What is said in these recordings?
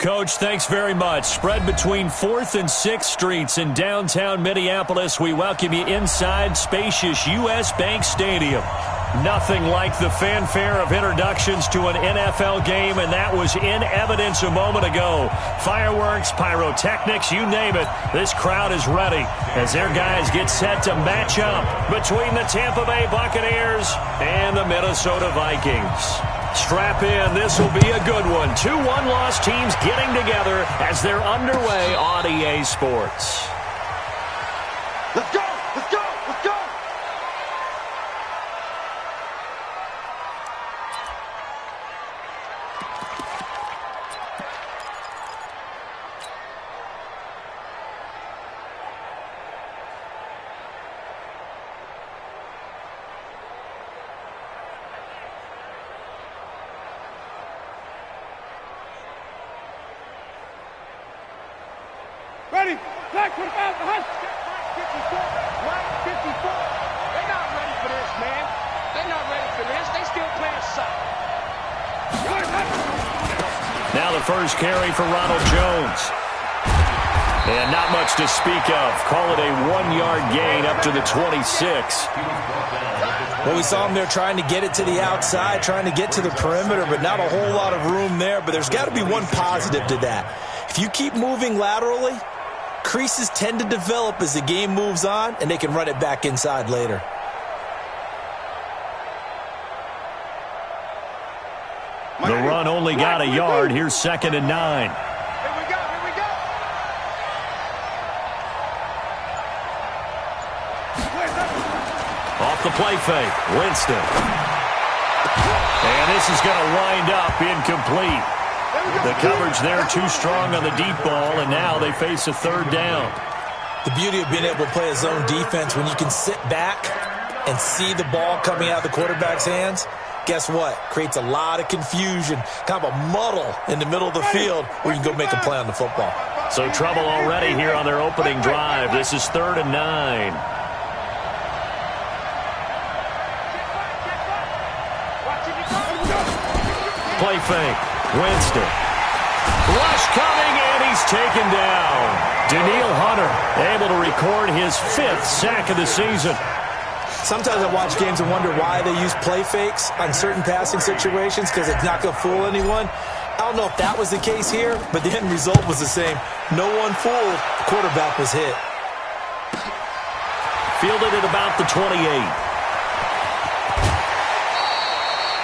Coach. Thanks very much. Spread between 4th and 6th Streets in downtown Minneapolis. We welcome you inside spacious U.S. Bank Stadium. Nothing like the fanfare of introductions to an NFL game, and that was in evidence a moment ago. Fireworks, pyrotechnics, you name it. This crowd is ready as their guys get set to match up between the Tampa Bay Buccaneers and the Minnesota Vikings. Strap in. This will be a good one. 2 one-loss teams getting together as they're underway on EA Sports. Let's go! Let's go! Let's go! Ready? Black, put him out the hunt. 54. Black, 54. They're not ready for this, man. They're not ready for this. They still playing soft. Now the first carry for Ronald Jones. And not much to speak of. Call it a 1-yard gain up to the 26. Well, we saw him there trying to get it to the outside, trying to get to the perimeter, but not a whole lot of room there. But there's got to be one positive to that. If you keep moving laterally, creases tend to develop as the game moves on, and they can run it back inside later. The run only got a yard. Here's 2nd and 9. Here we go, here we go. Off the play fake, Winston. And this is going to wind up incomplete. The coverage there too strong on the deep ball, and now they face a 3rd down. The beauty of being able to play a zone defense when you can sit back and see the ball coming out of the quarterback's hands, guess what? Creates a lot of confusion, kind of a muddle in the middle of the field where you can go make a play on the football. So trouble already here on their opening drive. This is 3rd and 9. Play fake. Winston. Rush coming, and he's taken down. Daniil Hunter able to record his 5th sack of the season. Sometimes I watch games and wonder why they use play fakes on certain passing situations, because it's not going to fool anyone. I don't know if that was the case here, but the end result was the same. No one fooled. The quarterback was hit. Fielded at about the 28.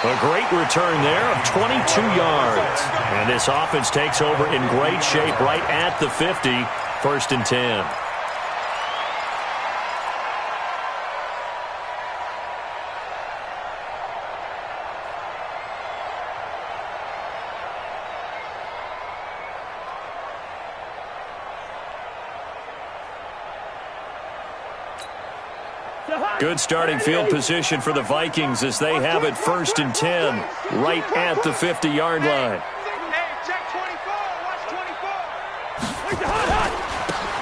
A great return there of 22 yards. And this offense takes over in great shape right at the 50. 1st and 10. Good starting field position for the Vikings as they have it 1st and 10 right at the 50-yard line.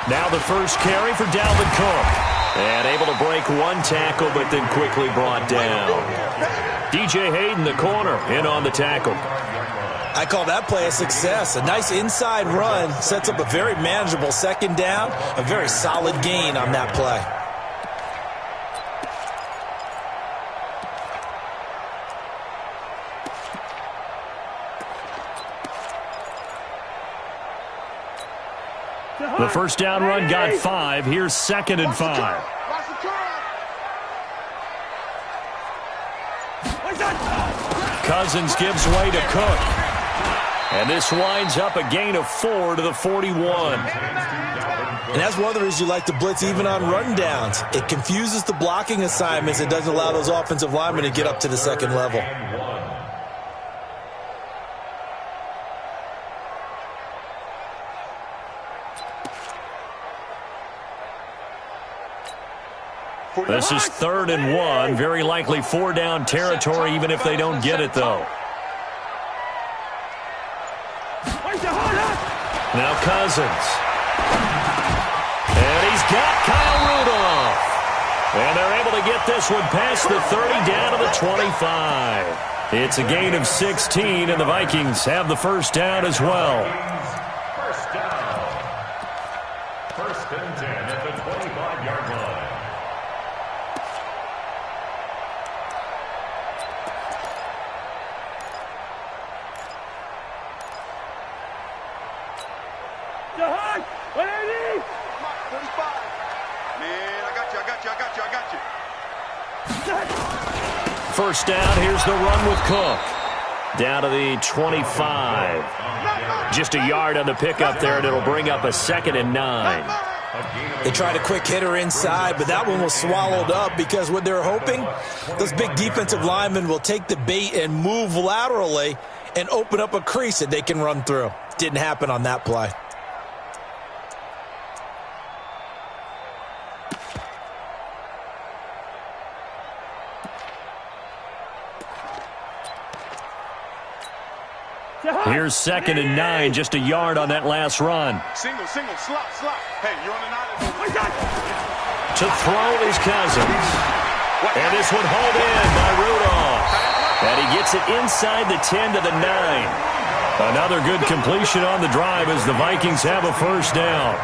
Now the first carry for Dalvin Cook. And able to break one tackle, but then quickly brought down. DJ Hayden, the corner, in on the tackle. I call that play a success. A nice inside run sets up a very manageable 2nd down. A very solid gain on that play. The first down run got 5. Here's 2nd and 5. Cousins gives way to Cook. And this winds up a gain of 4 to the 41. And that's one of the reasons you like to blitz even on rundowns. It confuses the blocking assignments. It doesn't allow those offensive linemen to get up to the 2nd level. This is 3rd and 1. Very likely 4-down territory, even if they don't get it, though. Now Cousins. And he's got Kyle Rudolph. And they're able to get this one past the 30 down to the 25. It's a gain of 16, and the Vikings have the first down as well. First and 10 at the 25-yard line. What do you need? 45. Man, I got you. First down, here's the run with Cook. Down to the 25. Just a yard on the pickup there, and it'll bring up a 2nd and 9. They tried a quick hitter inside, but that one was swallowed up because what they're hoping, those big defensive linemen will take the bait and move laterally and open up a crease that they can run through. Didn't happen on that play. Here's 2nd and 9, just a yard on that last run. Single, slot. Hey, you're on an island. To throw is Cousins. And this one hauled in by Rudolph. And he gets it inside the 10 to the 9. Another good completion on the drive as the Vikings have a first down.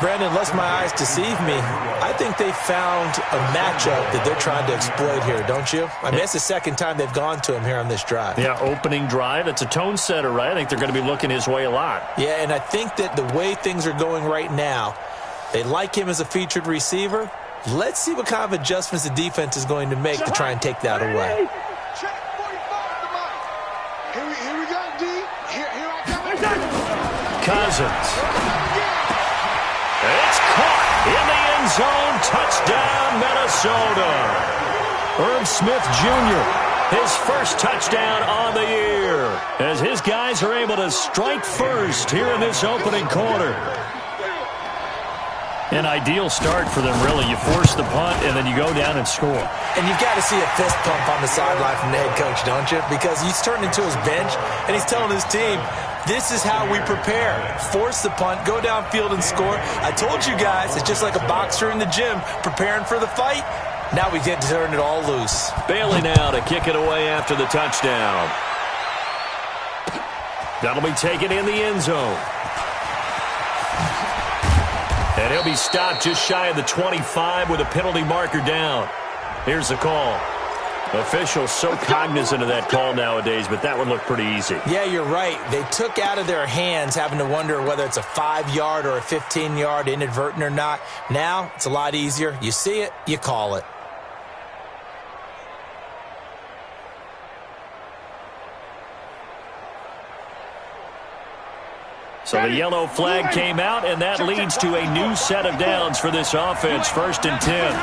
Brandon, lest my eyes deceive me, I think they found a matchup that they're trying to exploit here, don't you? I mean, it's the second time they've gone to him here on this drive. Yeah, opening drive. It's a tone setter, right? I think they're going to be looking his way a lot. Yeah, and I think that the way things are going right now, they like him as a featured receiver. Let's see what kind of adjustments the defense is going to make to try and take that away. Check 45 to Here we go, D. Here I come. Cousins. It's caught in the end zone. Touchdown, Minnesota. Herb Smith Jr., his first touchdown on the year, as his guys are able to strike first here in this opening quarter. An ideal start for them, really. You force the punt, and then you go down and score. And you've got to see a fist pump on the sideline from the head coach, don't you? Because he's turned into his bench, and he's telling his team, this is how we prepare. Force the punt, go downfield and score. I told you guys, it's just like a boxer in the gym preparing for the fight. Now we get to turn it all loose. Bailey now to kick it away after the touchdown. That'll be taken in the end zone. And he'll be stopped just shy of the 25 with a penalty marker down. Here's the call. Officials so cognizant of that call nowadays, but that one looked pretty easy. Yeah, you're right. They took out of their hands having to wonder whether it's a 5-yard or a 15-yard inadvertent or not. Now, it's a lot easier. You see it, you call it. So the yellow flag came out, and that leads to a new set of downs for this offense. 1st and 10.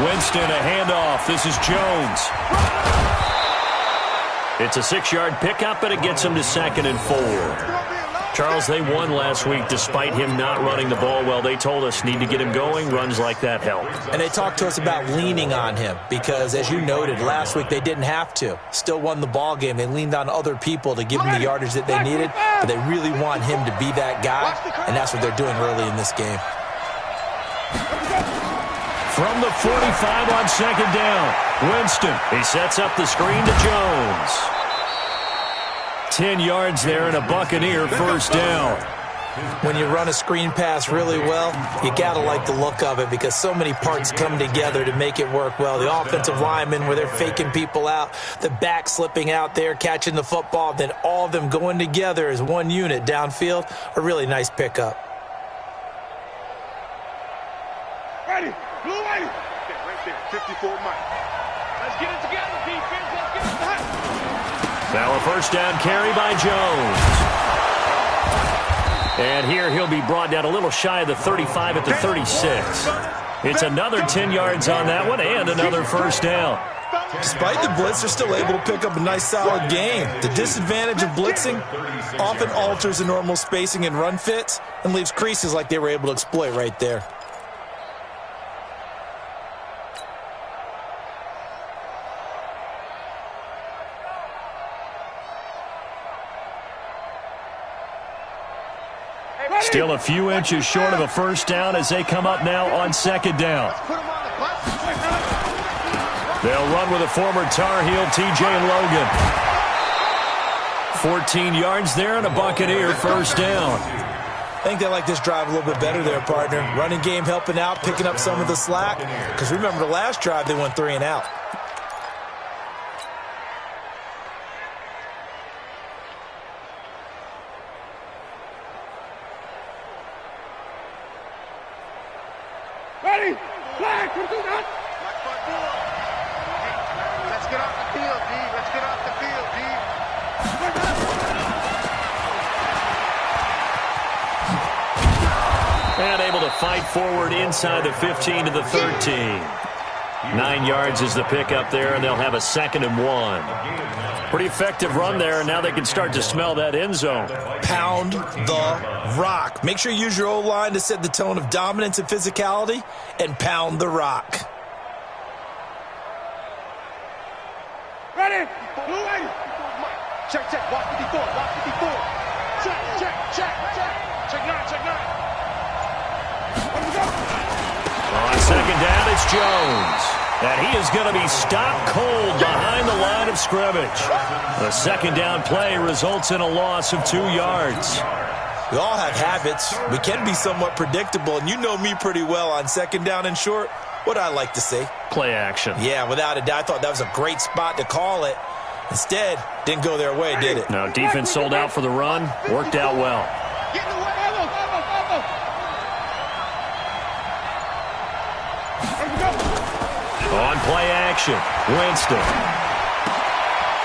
Winston, a handoff. This is Jones. It's a 6-yard pickup, and it gets him to 2nd and 4. Charles, they won last week despite him not running the ball well. They told us need to get him going. Runs like that help. And they talked to us about leaning on him because, as you noted, last week they didn't have to. Still won the ball game. They leaned on other people to give them the yardage that they needed, but they really want him to be that guy, and that's what they're doing early in this game. From the 45 on 2nd down, Winston. He sets up the screen to Jones. 10 yards there and a Buccaneer first down. When you run a screen pass really well, you got to like the look of it because so many parts come together to make it work well. The offensive linemen where they're faking people out, the back slipping out there, catching the football, then all of them going together as one unit downfield, a really nice pickup. Ready. Blue ready. Right there. 54 Mike. Let's get it together, defense. Let's get it back. Now a first down carry by Jones. And here he'll be brought down a little shy of the 35 at the 36. It's another 10 yards on that one and another first down. Despite the blitz, they're still able to pick up a nice solid gain. The disadvantage of blitzing often alters the normal spacing and run fits and leaves creases like they were able to exploit right there. Still a few inches short of a first down as they come up now on 2nd down. They'll run with a former Tar Heel, TJ Logan. 14 yards there and a Buccaneer first down. I think they like this drive a little bit better there, partner. Running game helping out, picking up some of the slack. Because remember the last drive, they went 3 and out. Ready? Flag! Let's get off the field, D. Let's get off the field, D. And able to fight forward inside the 15 to the 13. 9 yards is the pickup there, and they'll have a 2nd and 1. Pretty effective run there, and now they can start to smell that end zone. Pound the rock. Make sure you use your O-line to set the tone of dominance and physicality, and pound the rock. Ready? Blue ready. Check, check. Watch 54. Watch 54. Check, check, check, check. Check 9, check 9. On 2nd down, it's Jones. And he is going to be stopped cold behind the line of scrimmage. The 2nd down play results in a loss of 2 yards. We all have habits. We can be somewhat predictable, and you know me pretty well on 2nd down and short. What I like to say? Play action. Yeah, without a doubt. I thought that was a great spot to call it. Instead, didn't go their way, did it? No, defense sold out for the run. Worked out well. Get in the way. Elbow. On play action, Winston.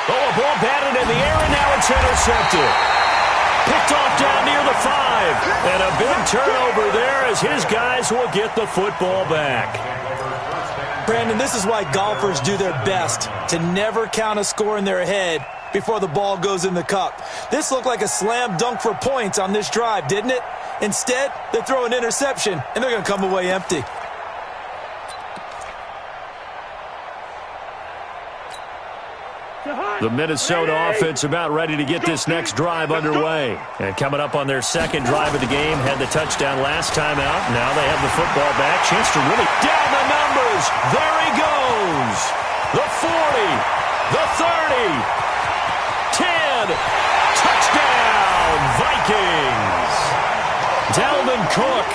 Oh, a ball batted in the air, and now it's intercepted. Picked off down near the 5. And a big turnover there as his guys will get the football back. Brandon, this is why golfers do their best to never count a score in their head before the ball goes in the cup. This looked like a slam dunk for points on this drive, didn't it? Instead, they throw an interception, and they're going to come away empty. The Minnesota offense about ready to get this next drive underway. And coming up on their 2nd drive of the game, had the touchdown last time out. Now they have the football back. Chance to really down the numbers. There he goes. The 40, the 30, 10. Touchdown, Vikings. Dalvin Cook,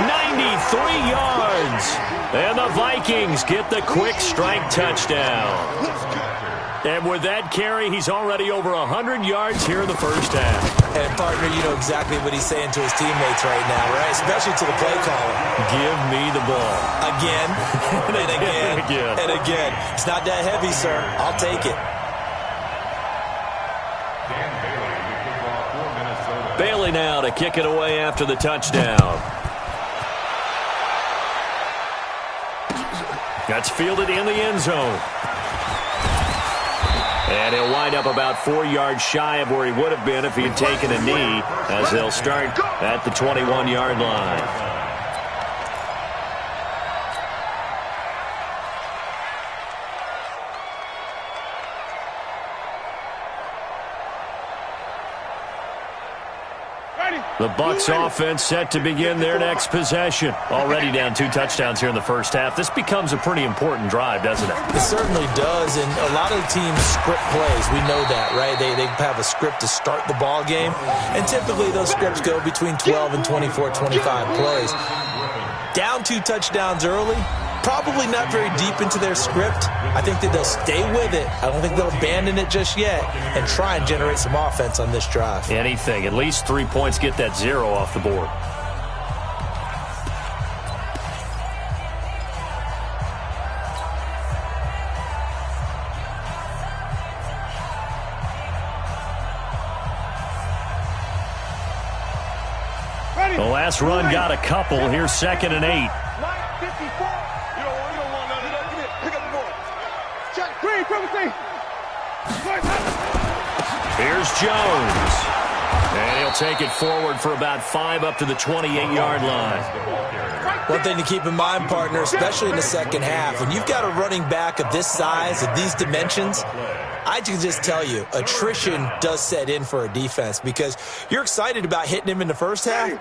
93 yards. And the Vikings get the quick strike touchdown. And with that carry, he's already over 100 yards here in the first half. And, partner, you know exactly what he's saying to his teammates right now, right? Especially to the play caller. Give me the ball. Again, and again, and again. It's not that heavy, sir. I'll take it. Bailey now to kick it away after the touchdown. That's fielded in the end zone. And he'll wind up about 4 yards shy of where he would have been if he had taken a knee, as they'll start at the 21-yard line. The Bucs offense set to begin their next possession. Already down 2 touchdowns here in the first half. This becomes a pretty important drive, doesn't it? It certainly does, and a lot of the teams script plays. We know that, right? They have a script to start the ball game, and typically those scripts go between 12 and 24, 25 plays. Down 2 touchdowns early, probably not very deep into their script. I think that they'll stay with it. I don't think they'll abandon it just yet and try and generate some offense on this drive. Anything. At least 3 points, get that 0 off the board. The last run got a couple. Here's 2nd and 8. Here's Jones. And he'll take it forward for about 5 up to the 28-yard line. One thing to keep in mind, partner, especially in the second half, when you've got a running back of this size, of these dimensions, I can just tell you, attrition does set in for a defense because you're excited about hitting him in the first half.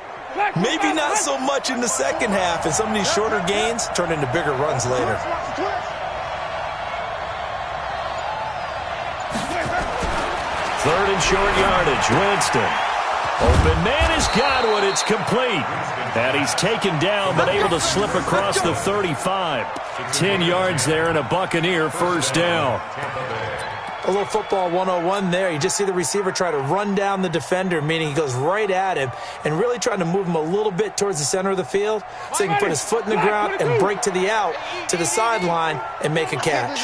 Maybe not so much in the second half, and some of these shorter gains turn into bigger runs later. Third and short yardage, Winston. Open man has got one. It's complete. And he's taken down but able to slip across the 35. 10 yards there and a Buccaneer first down. A little football 101 there. You just see the receiver try to run down the defender, meaning he goes right at him and really trying to move him a little bit towards the center of the field so he can put his foot in the ground and break to the out, to the sideline, and make a catch.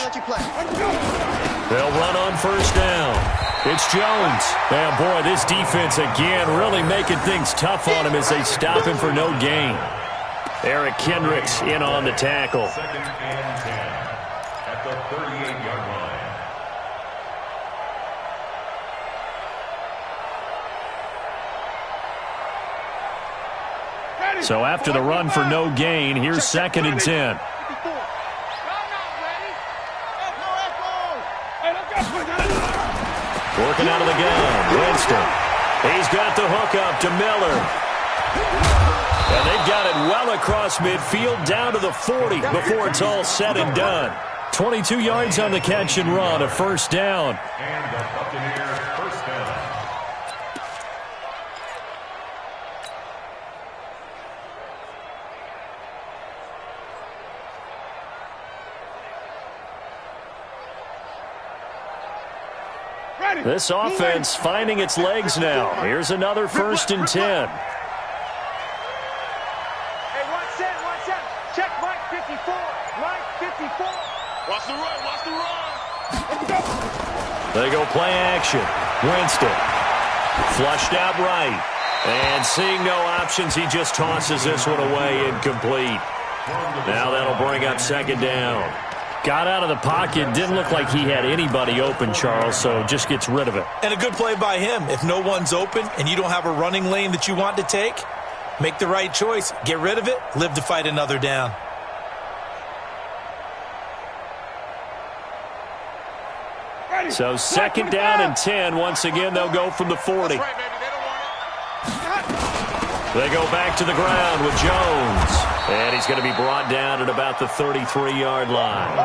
They'll run on first down. It's Jones. And, boy, this defense again really making things tough on him as they stop him for no gain. Eric Kendricks in on the tackle. Second and 10 at the 38-yard line. So after the run for no gain, here's second and 10. Working out of the gun, Winston. He's got the hook up to Miller. And they've got it well across midfield down to the 40 before it's all said and done. 22 yards on the catch and run, a first down. And the Buccaneers first down. This offense finding its legs now. Here's another first and 10. Hey, watch that. Check Mike 54. Mike 54. Watch the run. They go play action. Winston. Flushed out right. And seeing no options, he just tosses this one away incomplete. Now that'll bring up second down. Got out of the pocket. Didn't look like he had anybody open, Charles, so just gets rid of it. And a good play by him. If no one's open and you don't have a running lane that you want to take, make the right choice. Get rid of it. Live to fight another down. So second down and 10. Once again, they'll go from the 40. They go back to the ground with Jones. And he's going to be brought down at about the 33-yard line.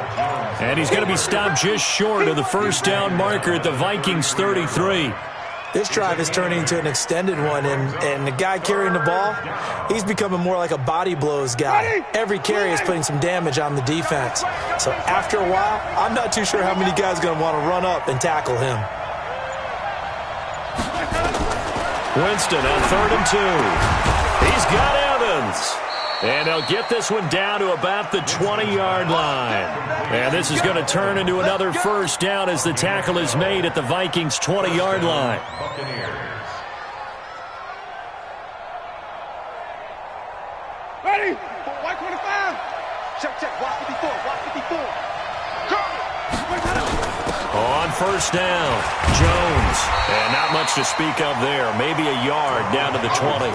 And he's going to be stopped just short of the first down marker at the Vikings 33. This drive is turning into an extended one, and the guy carrying the ball, he's becoming more like a body blows guy. Every carry is putting some damage on the defense. So after a while, I'm not too sure how many guys are going to want to run up and tackle him. Winston on 3rd and 2. He's got Evans. And they'll get this one down to about the 20-yard line. And this is going to turn into another first down as the tackle is made at the Vikings' 20-yard line. Ready? White 25. Check. Watch 54. On first down, Jones. And not much to speak of there. Maybe a yard down to the 20.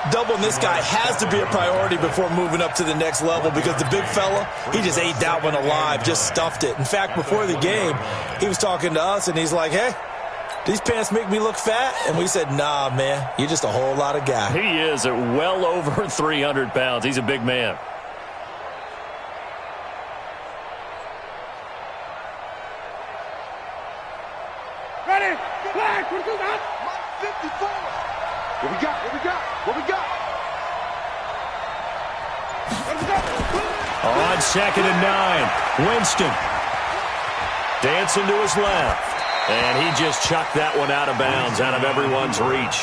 Doubling this guy has to be a priority before moving up to the next level because the big fella, he just ate that one alive, just stuffed it. In fact, before the game, he was talking to us, and he's like, hey, these pants make me look fat? And we said, nah, man, you're just a whole lot of guy. He is at well over 300 pounds. He's a big man. Ready? Flag. What do that? 54. What we got? On 2nd and 9, Winston dancing to his left. And he just chucked that one out of bounds, out of everyone's reach.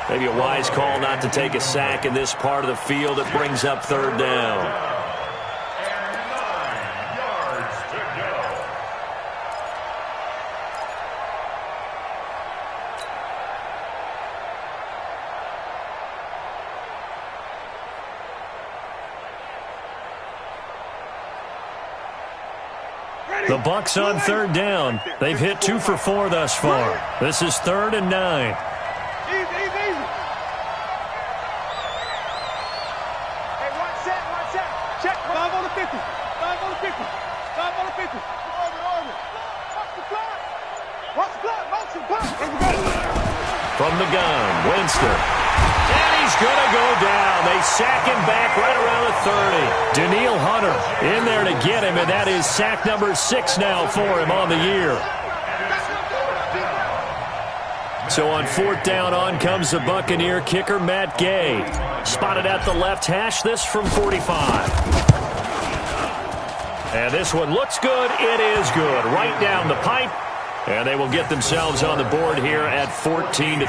Maybe a wise call not to take a sack in this part of the field. It brings up 3rd down. And 9 yards to go. The Bucs on 3rd down. They've hit 2 for 4 thus far. This is 3rd and 9. Easy. Hey, watch that. Check. 5 on the 50. 5 on the 50. Watch the clock. Motion clock. From the gun, Winston. And he's going to go down. They sack him back right around the 30. Daniil Hunter in there to get him, and that is sack number 6 now for him on the year. So on 4th down, on comes the Buccaneer kicker, Matt Gay. Spotted at the left hash, this from 45. And this one looks good. It is good. Right down the pipe. And they will get themselves on the board here at 14-3.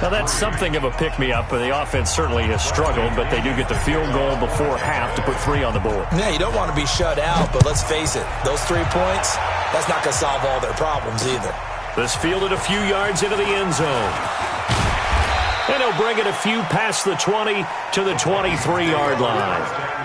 Now, that's something of a pick-me-up. The offense certainly has struggled, but they do get the field goal before half to put 3 on the board. Yeah, you don't want to be shut out, but let's face it, those 3 points, that's not going to solve all their problems either. This fielded a few yards into the end zone. And he'll bring it a few past the 20 to the 23-yard line.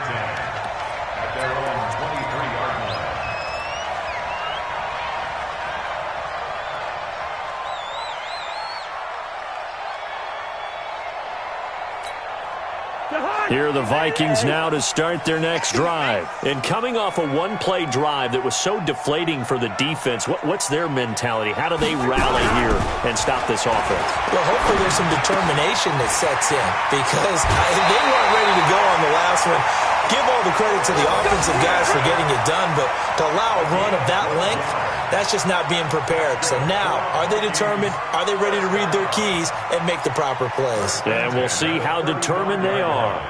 Here are the Vikings now to start their next drive. And coming off a one-play drive that was so deflating for the defense, what's their mentality? How do they rally here and stop this offense? Well, hopefully there's some determination that sets in because they weren't ready to go on the last one. Give all the credit to the offensive guys for getting it done, but to allow a run of that length, that's just not being prepared. So now, are they determined? Are they ready to read their keys and make the proper plays? And we'll see how determined they are.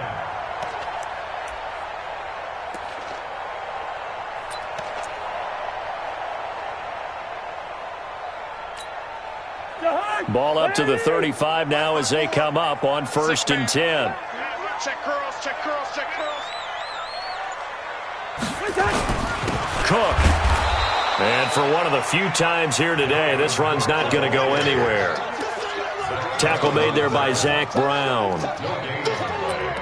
Ball up to the 35 now as they come up on 1st and 10. Check curls, check curls, check curls. Cook. And for one of the few times here today, this run's not going to go anywhere. Tackle made there by Zach Brown.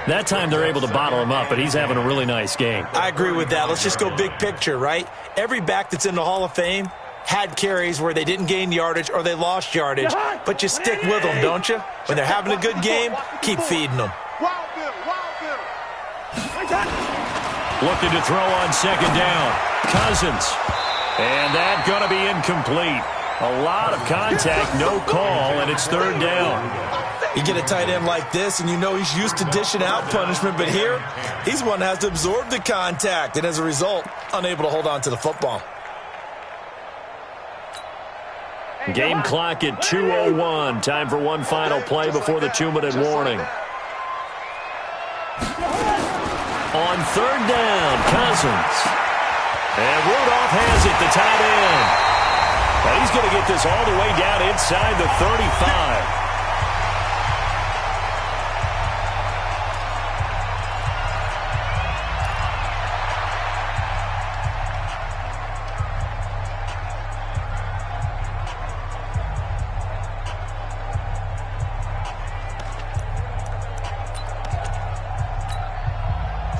That time they're able to bottle him up, but he's having a really nice game. I agree with that. Let's just go big picture, right? Every back that's in the Hall of Fame had carries where they didn't gain yardage or they lost yardage, but you stick with them, don't you? When they're having a good game, keep feeding them. Wild Bill, Wild Bill. Looking to throw on 2nd down. Cousins. And that going to be incomplete. A lot of contact, no call, and it's 3rd down. You get a tight end like this, and you know he's used to dishing out punishment, but here, he's one that has to absorb the contact, and as a result, unable to hold on to the football. Game clock at 2:01. Time for one final play before the 2-minute warning. On 3rd down, Cousins. And Rudolph has it, the tight end. And he's going to get this all the way down inside the 35.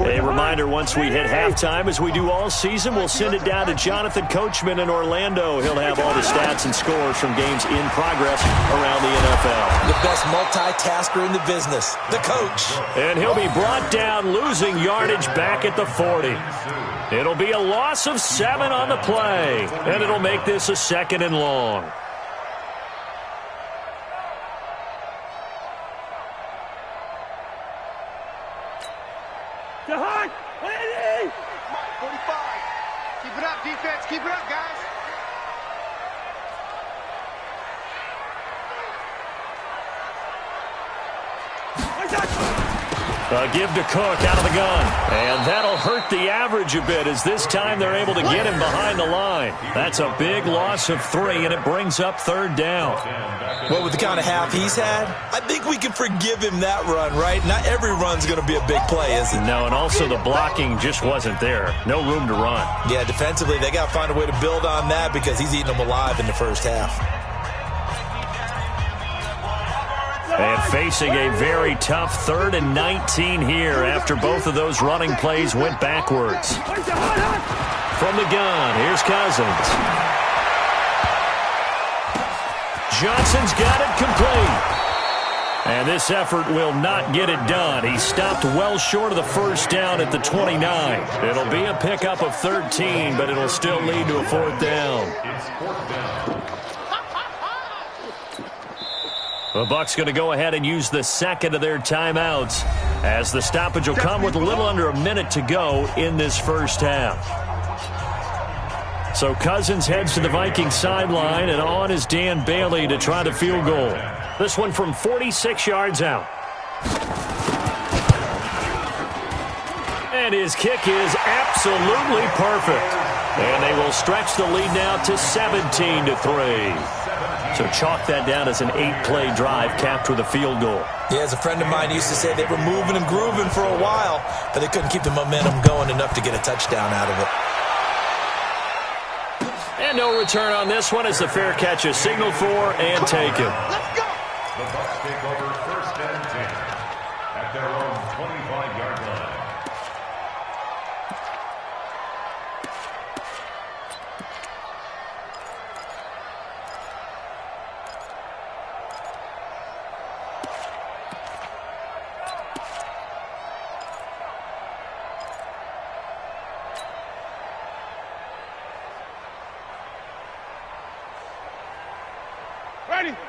A reminder, once we hit halftime, as we do all season, we'll send it down to Jonathan Coachman in Orlando. He'll have all the stats and scores from games in progress around the NFL. The best multitasker in the business, the coach. And he'll be brought down, losing yardage back at the 40. It'll be a loss of 7 on the play, and it'll make this a 2nd and long. Mike, 45. Keep it up, defense. Keep it up, guys. Give to Cook out of the gun. And that'll hurt the average a bit as this time they're able to get him behind the line. That's a big loss of 3, and it brings up 3rd down. Well, with the kind of half he's had, I think we can forgive him that run, right? Not every run's going to be a big play, is it? No, and also the blocking just wasn't there. No room to run. Yeah, defensively, they got to find a way to build on that because he's eating them alive in the first half. And facing a very tough 3rd and 19 here after both of those running plays went backwards. From the gun, here's Cousins. Johnson's got it complete. And this effort will not get it done. He stopped well short of the 1st down at the 29. It'll be a pickup of 13, but it'll still lead to a 4th down. The Bucs going to go ahead and use the 2nd of their timeouts as the stoppage will come with a little under a minute to go in this first half. So Cousins heads to the Vikings sideline, and on is Dan Bailey to try the field goal. This one from 46 yards out. And his kick is absolutely perfect. And they will stretch the lead now to 17-3. So chalk that down as an 8-play drive capped with a field goal. Yeah, as a friend of mine used to say, they were moving and grooving for a while, but they couldn't keep the momentum going enough to get a touchdown out of it. And no return on this one as the fair catch is signaled for and taken. Let's go. The Bucs take over 1st and 10 at their own 25-yard line.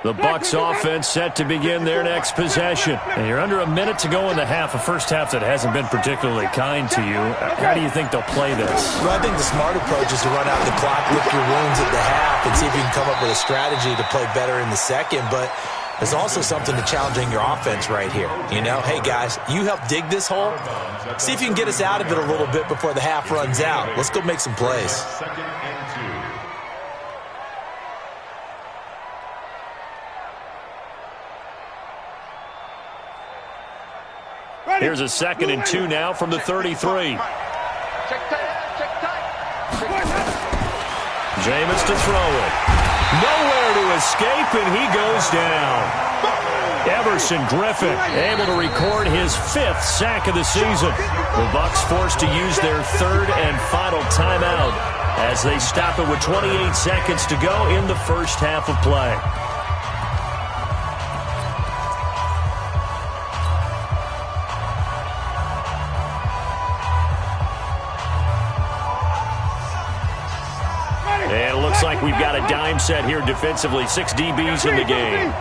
The Bucs offense set to begin their next possession. And you're under a minute to go in the half, a first half that hasn't been particularly kind to you. How do you think they'll play this? Well, I think the smart approach is to run out the clock, lick your wounds at the half, and see if you can come up with a strategy to play better in the second. But there's also something to challenging your offense right here. You know, hey, guys, you help dig this hole. See if you can get us out of it a little bit before the half runs out. Let's go make some plays. 2nd and 2. Here's a 2nd and 2 now from the 33. Check tight. Check tight. Jameis to throw it. Nowhere to escape, and he goes down. Everson Griffin able to record his 5th sack of the season. The Bucs forced to use their 3rd and final timeout as they stop it with 28 seconds to go in the first half of play. And it looks like we've got a dime set here defensively. 6 DBs in the game.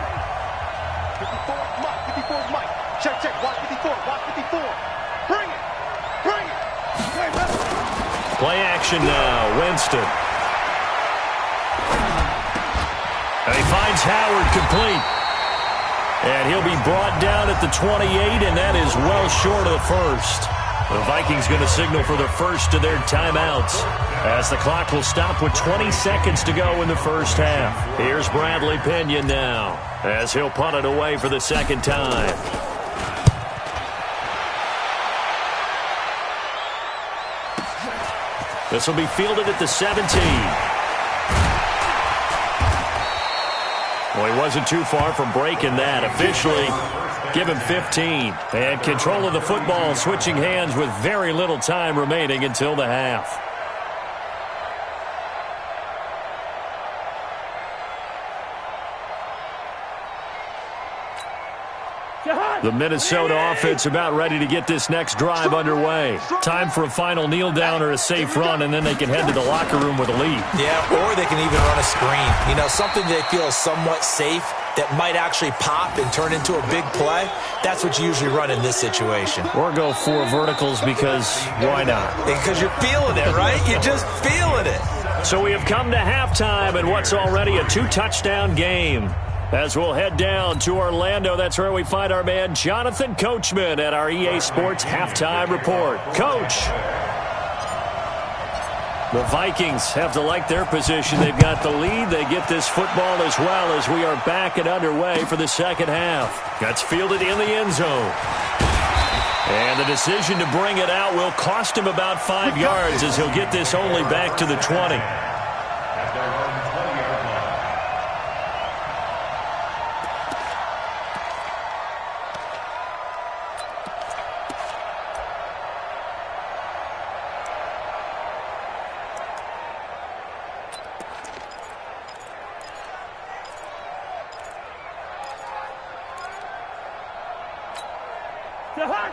54 is Mike. Check. Watch 54. Bring it. Play action now. Winston. And he finds Howard complete. And he'll be brought down at the 28, and that is well short of the first. The Vikings going to signal for the first of their timeouts as the clock will stop with 20 seconds to go in the first half. Here's Bradley Pinion now as he'll punt it away for the second time. This will be fielded at the 17. Well, he wasn't too far from breaking that. Officially, give him 15. And control of the football switching hands with very little time remaining until the half. The Minnesota offense about ready to get this next drive underway. Time for a final kneel down or a safe run, and then they can head to the locker room with a lead. Yeah, or they can even run a screen. You know, something they feel is somewhat safe that might actually pop and turn into a big play. That's what you usually run in this situation. Or go 4 verticals because why not? Because you're feeling it, right? You're just feeling it. So we have come to halftime in what's already a 2-touchdown game. As we'll head down to Orlando, that's where we find our man Jonathan Coachman at our EA Sports Halftime Report. Coach, the Vikings have to like their position. They've got the lead. They get this football as well as we are back and underway for the second half. That's fielded in the end zone. And the decision to bring it out will cost him about 5 yards as he'll get this only back to the 20.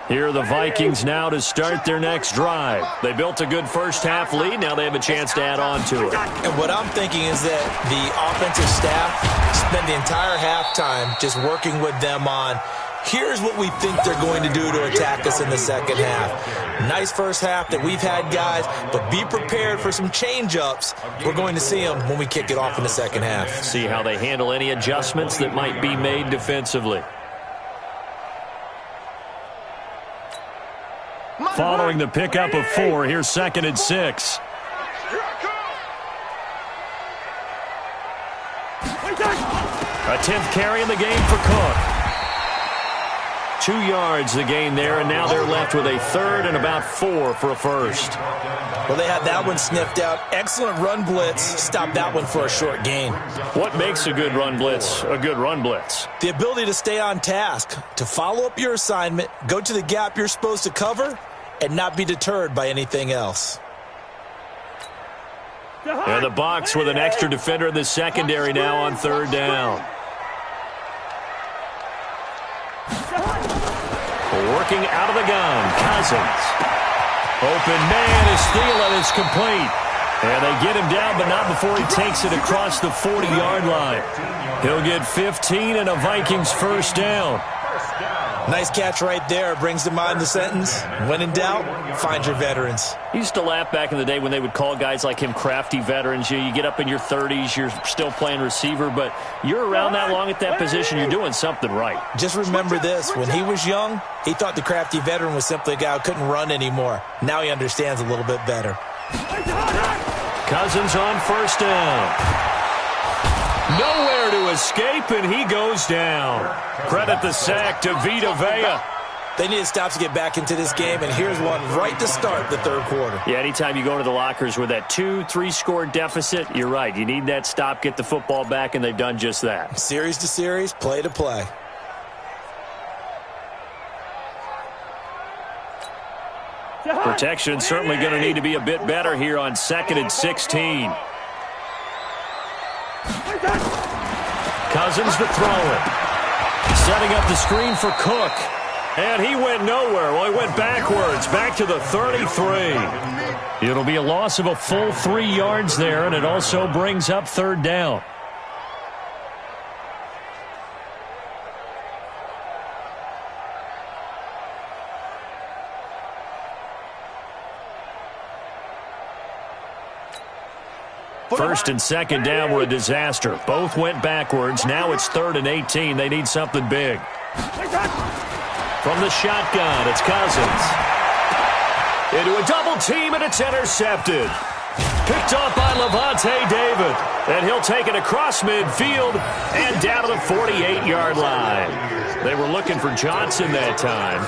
Here are the Vikings now to start their next drive. They built a good first half lead. Now they have a chance to add on to it. And what I'm thinking is that the offensive staff spend the entire halftime just working with them on Here's what we think they're going to do to attack us in the second half. Nice first half that we've had, guys, but be prepared for some change-ups. We're going to see them when we kick it off in the second half. See how they handle any adjustments that might be made defensively. Following the pickup of 4, here's 2nd and 6. A 10th carry in the game for Cook. 2 yards the gain there, and now they're left with a 3rd and about 4 for a first. Well, they had that one sniffed out. Excellent run blitz. Stop that one for a short gain. What makes a good run blitz a good run blitz? The ability to stay on task, to follow up your assignment, go to the gap you're supposed to cover, and not be deterred by anything else. And the box with an extra defender in the secondary now on 3rd down. Working out of the gun, Cousins. Open man is Thielen, is complete. And they get him down, but not before he takes it across the 40-yard line. He'll get 15 and a Vikings first down. Nice catch right there. Brings to mind the sentence, when in doubt, find your veterans. He used to laugh back in the day when they would call guys like him crafty veterans. You get up in your 30s, you're still playing receiver, but you're around that long at that position, you're doing something right. Just remember this. When he was young, he thought the crafty veteran was simply a guy who couldn't run anymore. Now he understands a little bit better. Cousins on first down. Nowhere to escape, and he goes down. Credit the sack to Vita Vea. They need to stop to get back into this game, and here's one right to start the third quarter. Yeah, anytime you go to the lockers with that 2-3 score deficit, you're right. You need that stop, get the football back, and they've done just that. Series to series, play to play. Protection certainly going to need to be a bit better here on 2nd and 16. Cousins to throw it. Setting up the screen for Cook. And he went nowhere. Well, he went backwards, back to the 33. It'll be a loss of a full 3 yards there, and it also brings up 3rd down. First and 2nd down were a disaster. Both went backwards. Now it's 3rd and 18. They need something big. From the shotgun, it's Cousins. Into a double team, and it's intercepted. Picked off by Levante David. And he'll take it across midfield and down to the 48-yard line. They were looking for Johnson that time.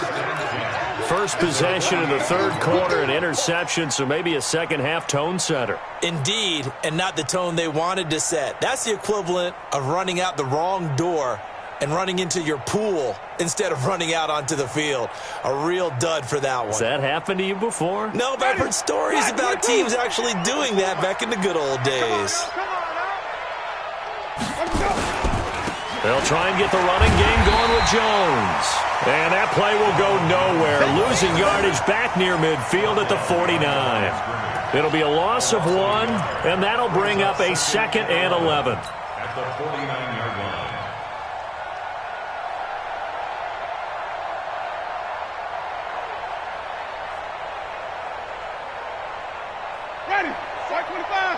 First possession in the 3rd quarter, an interception, so maybe a second-half tone setter. Indeed, and not the tone they wanted to set. That's the equivalent of running out the wrong door and running into your pool instead of running out onto the field. A real dud for that one. Has that happened to you before? No, but I've heard stories about teams actually doing that back in the good old days. They'll try and get the running game going with Jones. And that play will go nowhere. Losing yardage back near midfield at the 49. It'll be a loss of 1, and that'll bring up a 2nd and 11. At the 49-yard line. Ready. White 25.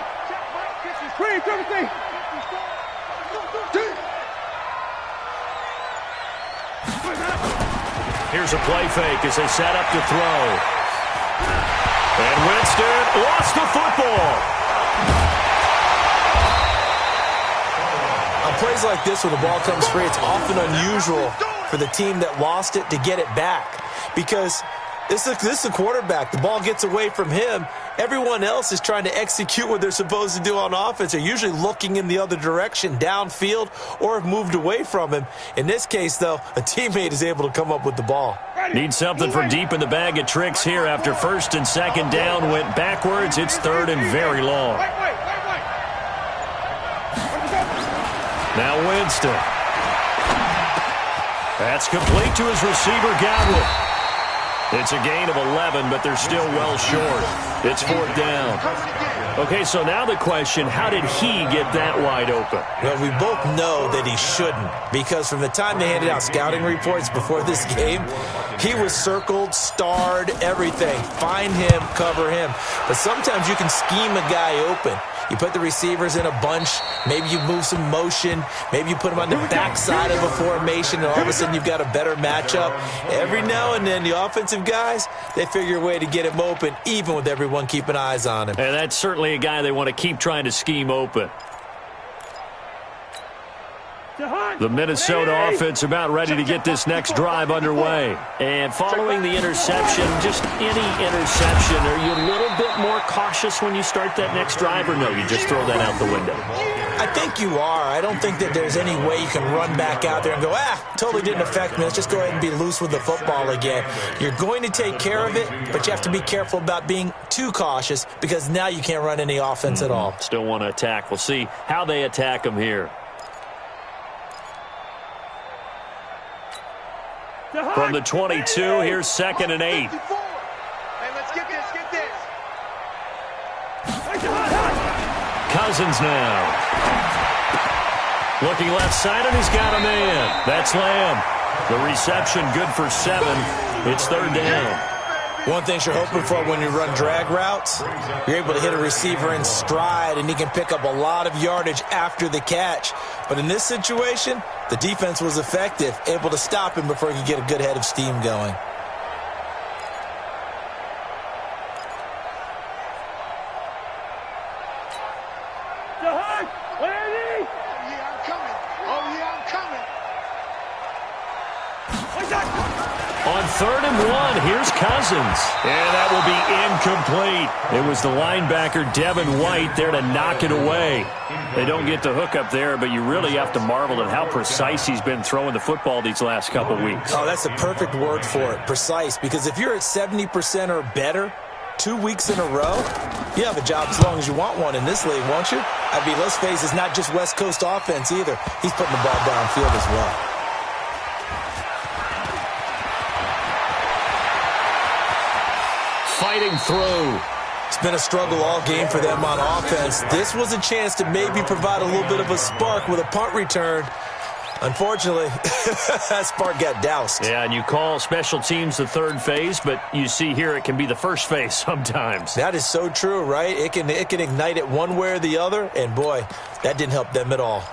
Screen, everything. Here's a play fake as they set up to throw. And Winston lost the football. On plays like this, when the ball comes free, it's often unusual for the team that lost it to get it back. Because this is a quarterback. The ball gets away from him. Everyone else is trying to execute what they're supposed to do on offense. They're usually looking in the other direction, downfield, or have moved away from him. In this case, though, a teammate is able to come up with the ball. Need something for deep in the bag of tricks here after 1st and 2nd down went backwards. It's 3rd and very long. Now Winston. That's complete to his receiver, Godwin. It's a gain of 11, but they're still well short. It's 4th down. Okay, so now the question, how did he get that wide open? Well, we both know that he shouldn't, because from the time they handed out scouting reports before this game, he was circled, starred, everything. Find him, cover him. But sometimes you can scheme a guy open. You put the receivers in a bunch. Maybe you move some motion. Maybe you put them on the backside of a formation, and all of a sudden you've got a better matchup. Every now and then, the offensive guys, they figure a way to get him open, even with everyone keeping eyes on him. And that's certainly a guy they want to keep trying to scheme open. The Minnesota offense about ready to get this next drive underway. And following the interception, just any interception, are you a little bit more cautious when you start that next drive, or no, you just throw that out the window? I think you are. I don't think that there's any way you can run back out there and go, totally didn't affect me. Let's just go ahead and be loose with the football again. You're going to take care of it, but you have to be careful about being too cautious, because now you can't run any offense at all. Still want to attack. We'll see how they attack him here. From the 22, here's 2nd and 8. Hey, let's get this, Cousins now. Looking left side, and he's got a man. That's Lamb. The reception good for 7. It's 3rd down. One thing you're hoping for when you run drag routes, you're able to hit a receiver in stride, and he can pick up a lot of yardage after the catch. But in this situation, the defense was effective, able to stop him before he could get a good head of steam going. On 3rd and 1, here's Cousins. And that will be incomplete. It was the linebacker, Devin White, there to knock it away. They don't get the hook up there, but you really have to marvel at how precise he's been throwing the football these last couple weeks. Oh, that's the perfect word for it, precise. Because if you're at 70% or better 2 weeks in a row, you have a job as long as you want one in this league, won't you? I mean, let's face it, it's not just West Coast offense either. He's putting the ball downfield as well. Fighting through. It's been a struggle all game for them on offense. This was a chance to maybe provide a little bit of a spark with a punt return. Unfortunately, that spark got doused. Yeah, and you call special teams the 3rd phase, but you see here it can be the 1st phase sometimes. That is so true, right? It can ignite it one way or the other, and boy, that didn't help them at all.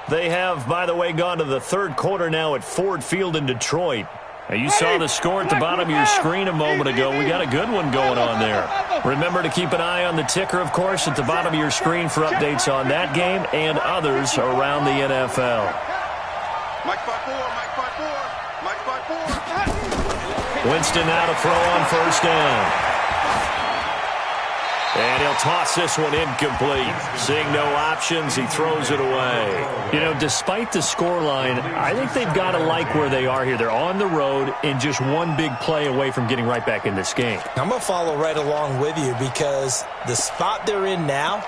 They have, by the way, gone to the 3rd quarter now at Ford Field in Detroit. Now, you saw the score at the bottom of your screen a moment ago. We got a good one going on there. Remember to keep an eye on the ticker, of course, at the bottom of your screen for updates on that game and others around the NFL. Mike 5-4, Mike 5-4, Mike 5-4. Winston now to throw on 1st down. And he'll toss this one incomplete. Seeing no options, he throws it away. You know, despite the scoreline, I think they've got to like where they are here. They're on the road and just one big play away from getting right back in this game. I'm going to follow right along with you, because the spot they're in now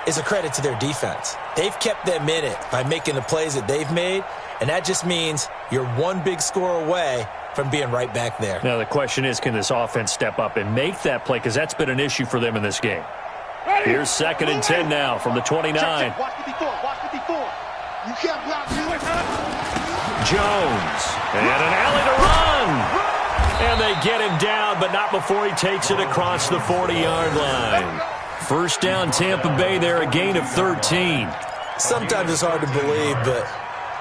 is a credit to their defense. They've kept them in it by making the plays that they've made, and that just means you're one big score away from being right back there. Now, the question is, can this offense step up and make that play? Because that's been an issue for them in this game. Here's 2nd and 10 now from the 29. Check. Watch 54. Watch 54. You can't block me. Jones. And an alley to run. And they get him down, but not before he takes it across the 40-yard line. 1st down, Tampa Bay there, a gain of 13. Sometimes it's hard to believe, but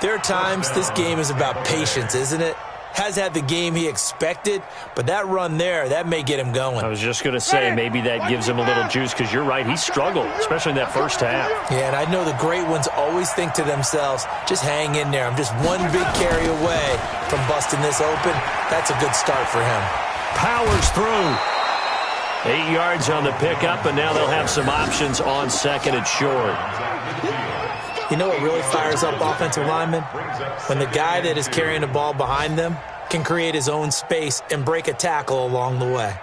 there are times this game is about patience, isn't it? Has had the game he expected, but that run there, that may get him going. I was just going to say, maybe that gives him a little juice, because you're right, he struggled, especially in that 1st half. Yeah, and I know the great ones always think to themselves, just hang in there. I'm just one big carry away from busting this open. That's a good start for him. Powers through. 8 yards on the pickup, and now they'll have some options on 2nd and short. You know what really fires up offensive linemen? When the guy that is carrying the ball behind them can create his own space and break a tackle along the way.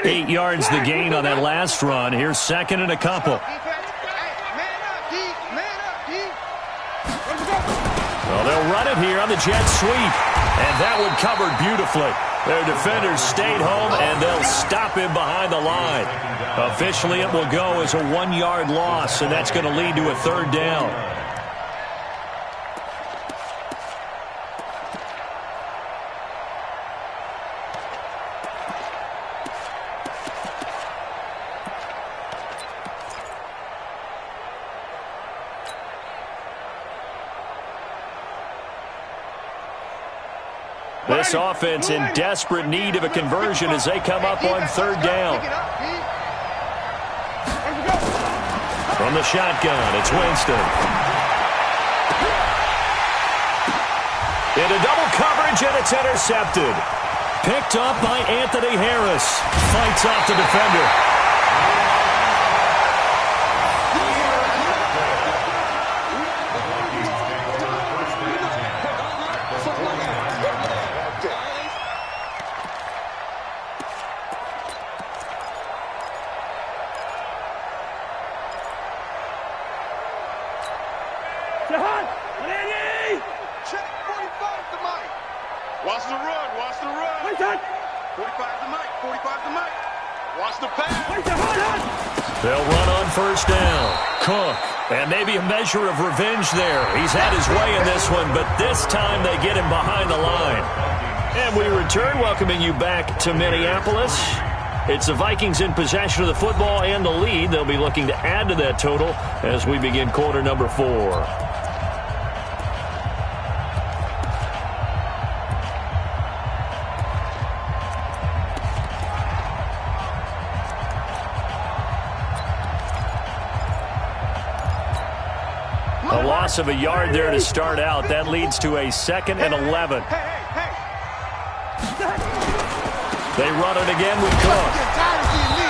Eight yards the gain on that last run. Here's 2nd and a couple. Well, they'll run it here on the jet sweep. And that one covered beautifully. Their defenders stayed home, and they'll stop him behind the line. Officially, it will go as a 1-yard loss, and that's going to lead to a 3rd down. This offense in desperate need of a conversion as they come up on 3rd down. From the shotgun, it's Winston. Into double coverage, and it's intercepted. Picked up by Anthony Harris. Fights off the defender. Check 45 to Mike. Watch the run. Watch the run. 45 to Mike. 45 to Mike. Watch the pass. They'll run on 1st down. Cook. And maybe a measure of revenge there. He's had his way in this one, but this time they get him behind the line. And we return, welcoming you back to Minneapolis. It's the Vikings in possession of the football and the lead. They'll be looking to add to that total as we begin quarter number 4. A loss of a yard there to start out. That leads to a 2nd and 11. They run it again with Cook.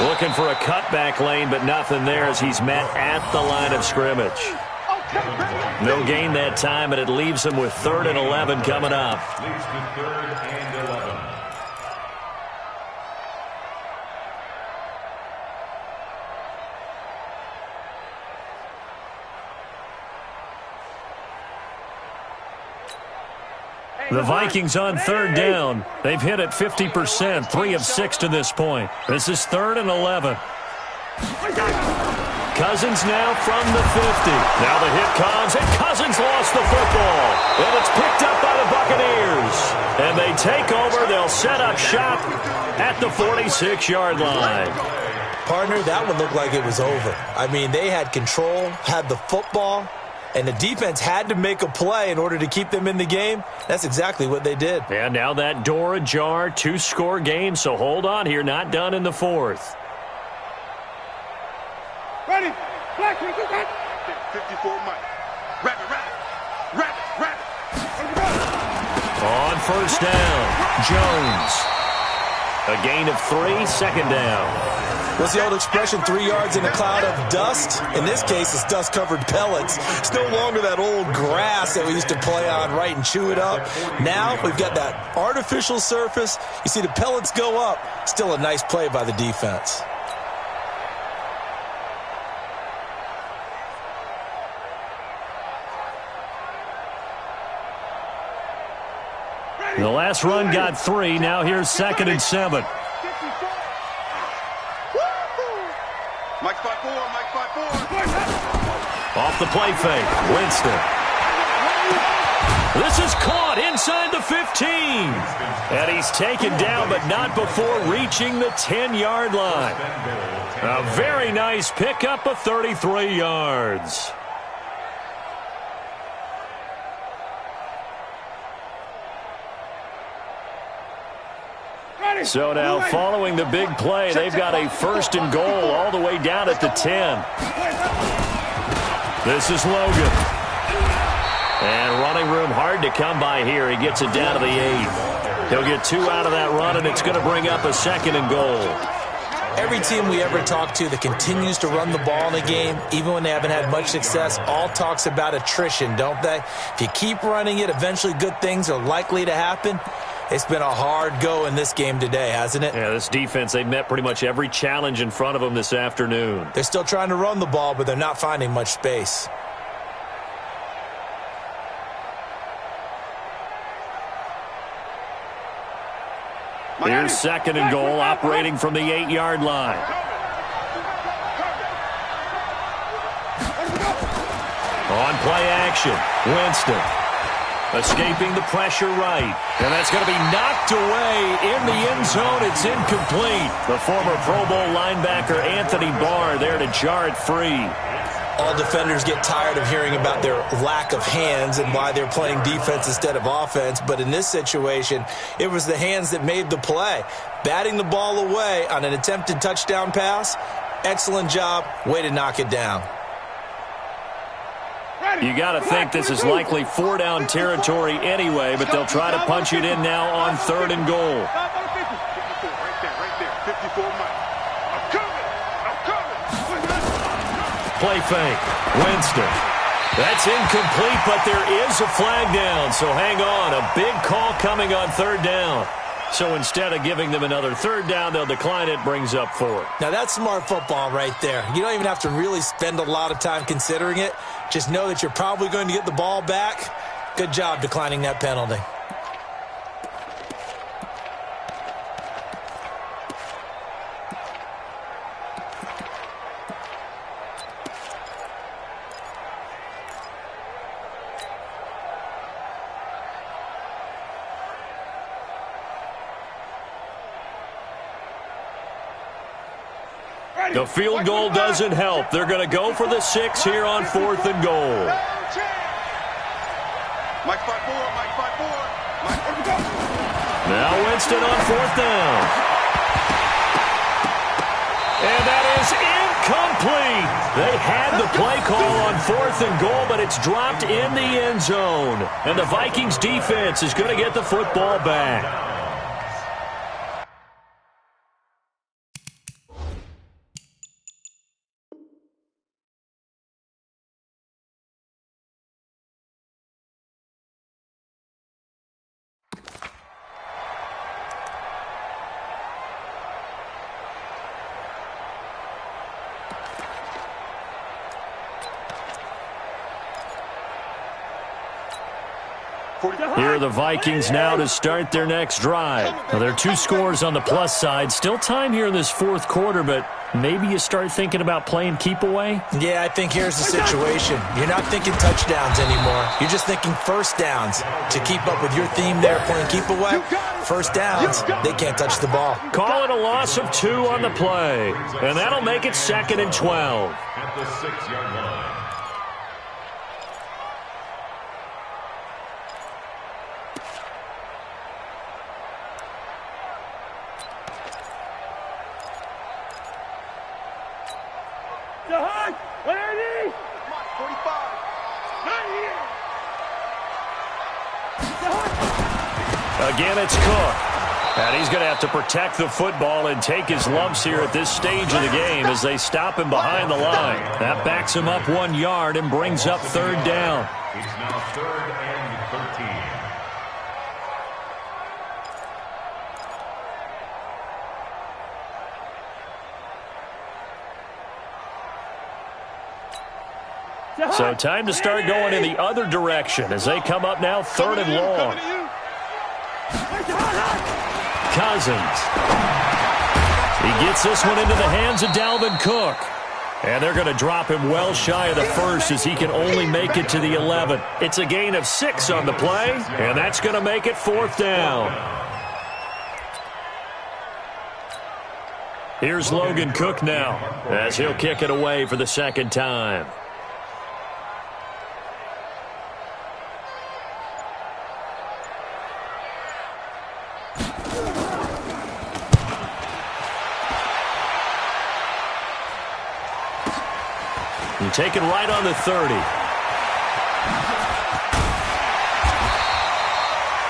Looking for a cutback lane, but nothing there as he's met at the line of scrimmage. No gain that time, and it leaves him with 3rd and 11 coming up. Leads to 3rd and 11. The Vikings on 3rd down. They've hit it 50%, 3 of 6 to this point. This is 3rd and 11. Cousins now from the 50. Now the hit comes, and Cousins lost the football. And it's picked up by the Buccaneers. And they take over. They'll set up shop at the 46-yard line. Partner, that one looked like it was over. I mean, they had control, had the football, and the defense had to make a play in order to keep them in the game. That's exactly what they did. And now that door ajar, 2-score game, so hold on here, not done in the 4th. Ready. Black, we get that. 54 Mike. Rabbit. On 1st down, Jones. A gain of 3, 2nd down. What's the old expression, 3 yards in a cloud of dust? In this case, it's dust-covered pellets. It's no longer that old grass that we used to play on, right, and chew it up. Now we've got that artificial surface. You see the pellets go up. Still a nice play by the defense. The last run got 3. Now here's 2nd and 7. Mike 5-4. Off the play fake, Winston. This is caught inside the 15. And he's taken down, but not before reaching the 10-yard line. A very nice pickup of 33 yards. So now, following the big play, they've got a 1st and goal all the way down at the 10. This is Logan. And running room hard to come by here. He gets it down to the 8. He'll get 2 out of that run, and it's going to bring up a 2nd and goal. Every team we ever talk to that continues to run the ball in a game, even when they haven't had much success, all talks about attrition, don't they? If you keep running it, eventually good things are likely to happen. It's been a hard go in this game today, hasn't it? Yeah, this defense, they've met pretty much every challenge in front of them this afternoon. They're still trying to run the ball, but they're not finding much space. Here's 2nd and goal, operating from the 8-yard line. On play action, Winston escaping the pressure right. And that's going to be knocked away in the end zone. It's incomplete. The former Pro Bowl linebacker Anthony Barr there to jar it free. All defenders get tired of hearing about their lack of hands and why they're playing defense instead of offense. But in this situation, it was the hands that made the play. Batting the ball away on an attempted touchdown pass, excellent job. Way to knock it down. You got to think this is likely 4-down territory anyway, but they'll try to punch it in now on 3rd and goal. Right there. 54 Mike. I'm coming. Play fake. Winston. That's incomplete, but there is a flag down, so hang on. A big call coming on 3rd down. So instead of giving them another 3rd down, they'll decline it, brings up 4th. Now that's smart football right there. You don't even have to really spend a lot of time considering it. Just know that you're probably going to get the ball back. Good job declining that penalty. The field goal doesn't help. They're going to go for the 6 here on 4th and goal. Mike 5-4. Now Winston on 4th down. And that is incomplete. They had the play call on 4th and goal, but it's dropped in the end zone. And the Vikings defense is going to get the football back. Here are the Vikings now to start their next drive. Now, there are 2 scores on the plus side. Still time here in this 4th quarter, but maybe you start thinking about playing keep away? Yeah, I think here's the situation. You're not thinking touchdowns anymore. You're just thinking 1st downs. To keep up with your theme there, playing keep away, 1st downs, they can't touch the ball. Call it a loss of 2 on the play. And that'll make it 2nd and 12. At the 6-yard line. Again, it's Cook. And he's going to have to protect the football and take his lumps here at this stage of the game as they stop him behind the line. That backs him up 1 yard and brings up 3rd down. It's now 3rd and 13. So time to start going in the other direction as they come up now 3rd and long. Cousins. He gets this one into the hands of Dalvin Cook. And they're going to drop him well shy of the 1st as he can only make it to the 11. It's a gain of 6 on the play, and that's going to make it 4th down. Here's Logan Cook now as he'll kick it away for the 2nd time. Taken right on the 30.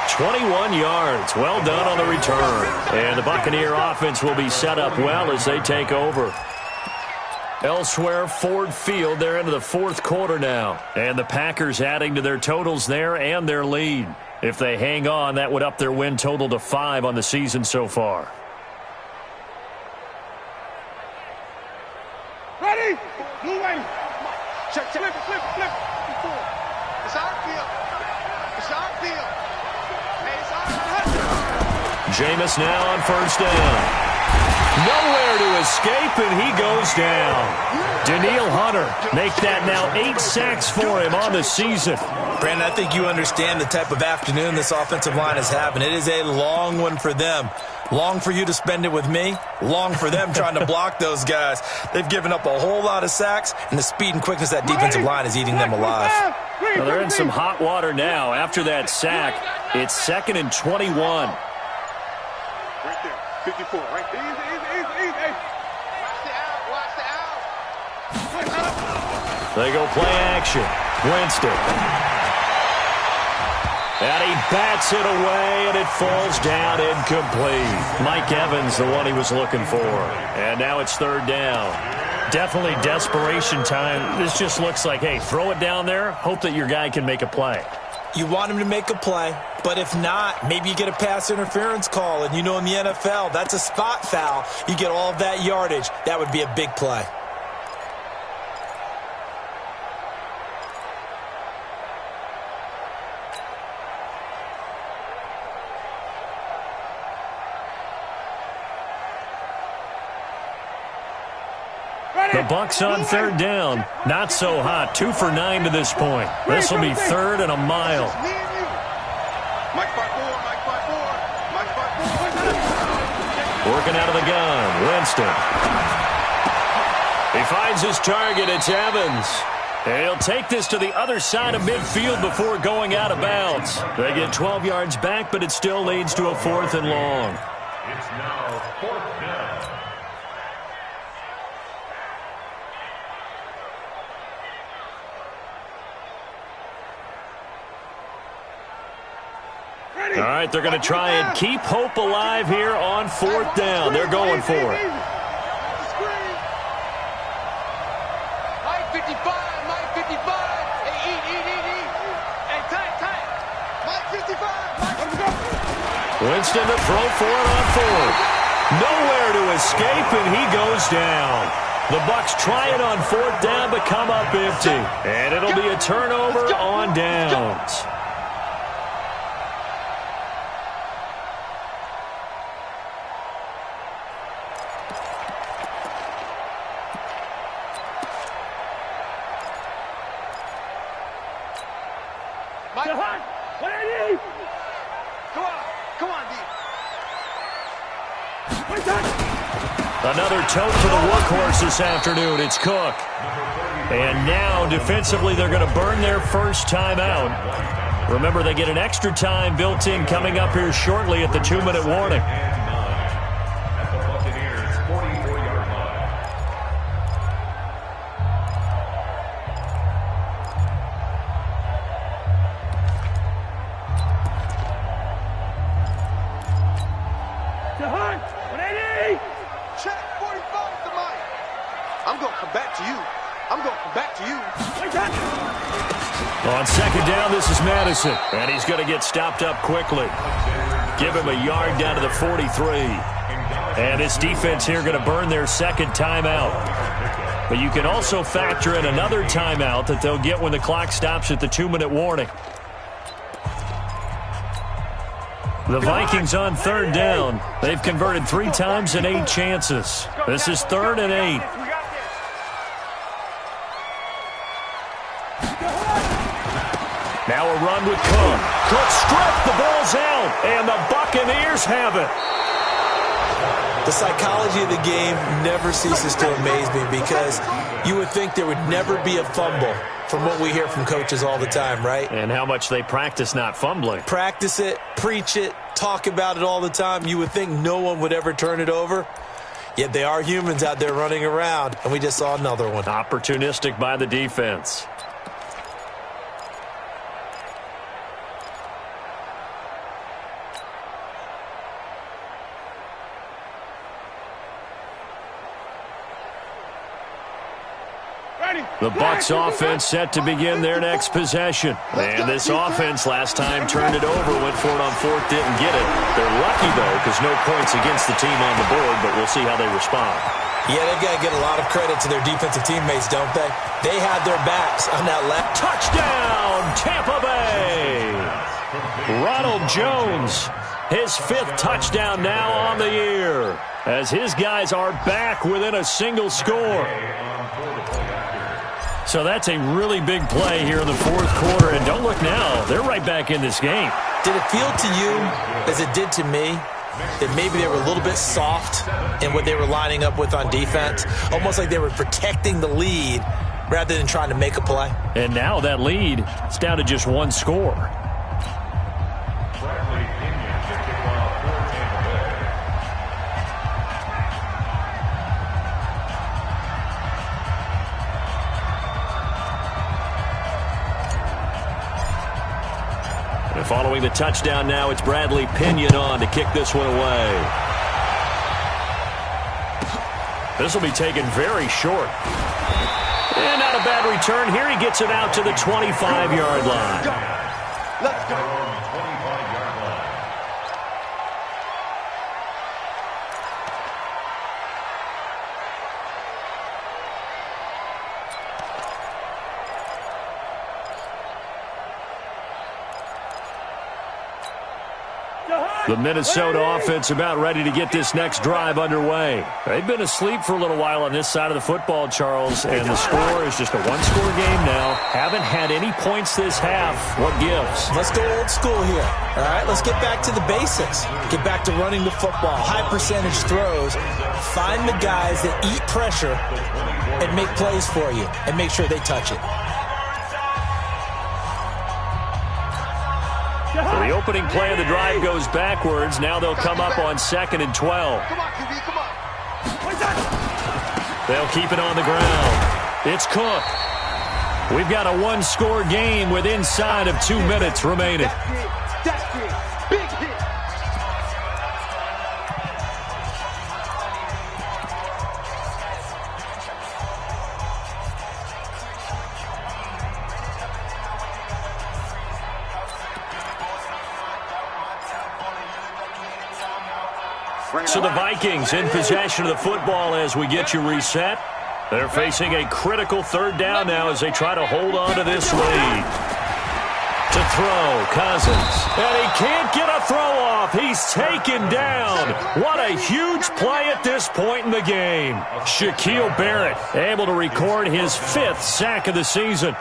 21 yards. Well done on the return. And the Buccaneer offense will be set up well as they take over. Elsewhere, Ford Field, they're into the 4th quarter now. And the Packers adding to their totals there and their lead. If they hang on, that would up their win total to 5 on the season so far. Ready? Blue way. Check. Flip. It's our field. Hey, it's our Jameis now on first down. Nowhere to escape, and he goes down. Danielle Hunter make that now 8 sacks for him on the season. Brandon, I think you understand the type of afternoon this offensive line is having. It is a long one for them. Long for you to spend it with me. Long for them trying to block those guys. They've given up a whole lot of sacks, and the speed and quickness of that defensive line is eating them alive. Well, they're in some hot water now. After that sack, it's 2nd and 21. Right there, 54, right there. Easy. Watch the out. They go play action. Winston. And he bats it away, and it falls down incomplete. Mike Evans, the one he was looking for. And now it's 3rd down. Definitely desperation time. This just looks like, hey, throw it down there, hope that your guy can make a play. You want him to make a play, but if not, maybe you get a pass interference call. And you know in the NFL, that's a spot foul. You get all of that yardage. That would be a big play. The Bucs on 3rd down. Not so hot. 2 for 9 to this point. This will be 3rd and a mile. Mike 5-4, Mike 5-4, Mike 5-4. Working out of the gun. Winston. He finds his target. It's Evans. And he'll take this to the other side of midfield before going out of bounds. They get 12 yards back, but it still leads to a 4th and long. It's now 4th down. All right, they're going to try and keep hope alive here on 4th down. They're going for it. Mike 55, Mike 55. Hey, eat. Hey, tight. Mike 55, Mike 55. Winston to throw for it on 4th. Nowhere to escape, and he goes down. The Bucs try it on 4th down, but come up empty. And it'll be a turnover on downs. Another tote for the workhorse this afternoon. It's Cook. And now, defensively, they're going to burn their first timeout. Remember, they get an extra time built in coming up here shortly at the 2-minute warning. At the Buccaneers' 44-yard line. Check 45 to Mike. I'm going to come back to you. On 2nd down, this is Madison. And he's going to get stopped up quickly. Give him a yard down to the 43. And this defense here going to burn their 2nd timeout. But you can also factor in another timeout that they'll get when the clock stops at the 2-minute warning. The Vikings on 3rd down. They've converted 3 times in 8 chances. This is 3rd and 8. Now a run with Cook. Cook stripped. The ball's out. And the Buccaneers have it. The psychology of the game never ceases to amaze me because you would think there would never be a fumble from what we hear from coaches all the time, right? And how much they practice not fumbling. Practice it, preach it, talk about it all the time. You would think no one would ever turn it over. Yet they are humans out there running around, and we just saw another one. Opportunistic by the defense. The Bucs offense set to begin their next possession. And this offense last time turned it over, went for it on 4th, didn't get it. They're lucky, though, because no points against the team on the board, but we'll see how they respond. Yeah, they've got to get a lot of credit to their defensive teammates, don't they? They had their backs on that left. Touchdown, Tampa Bay! Ronald Jones His 5th touchdown now on the year, as his guys are back within a single score. So that's a really big play here in the 4th quarter. And don't look now, they're right back in this game. Did it feel to you, as it did to me, that maybe they were a little bit soft in what they were lining up with on defense? Almost like they were protecting the lead rather than trying to make a play. And now that lead is down to just 1 score. And following the touchdown now, it's Bradley Pinion on to kick this one away. This will be taken very short. And not a bad return. Here he gets it out to the 25-yard line. Let's go. 25-yard line. The Minnesota offense about ready to get this next drive underway. They've been asleep for a little while on this side of the football, Charles, and the score is just a 1-score game now. Haven't had any points this half. What gives? Let's go old school here. All right, let's get back to the basics. Get back to running the football, high percentage throws. Find the guys that eat pressure and make plays for you and make sure they touch it. So the opening play of the drive goes backwards. Now they'll come up on 2nd and 12. Come on, QB, come on. They'll keep it on the ground. It's Cook. We've got a 1-score game with inside of 2 minutes remaining. That's big. Big hit. So the Vikings in possession of the football as we get you reset. They're facing a critical 3rd down now as they try to hold on to this lead. To throw, Cousins. And he can't get a throw off. He's taken down. What a huge play at this point in the game. Shaquille Barrett able to record his 5th sack of the season.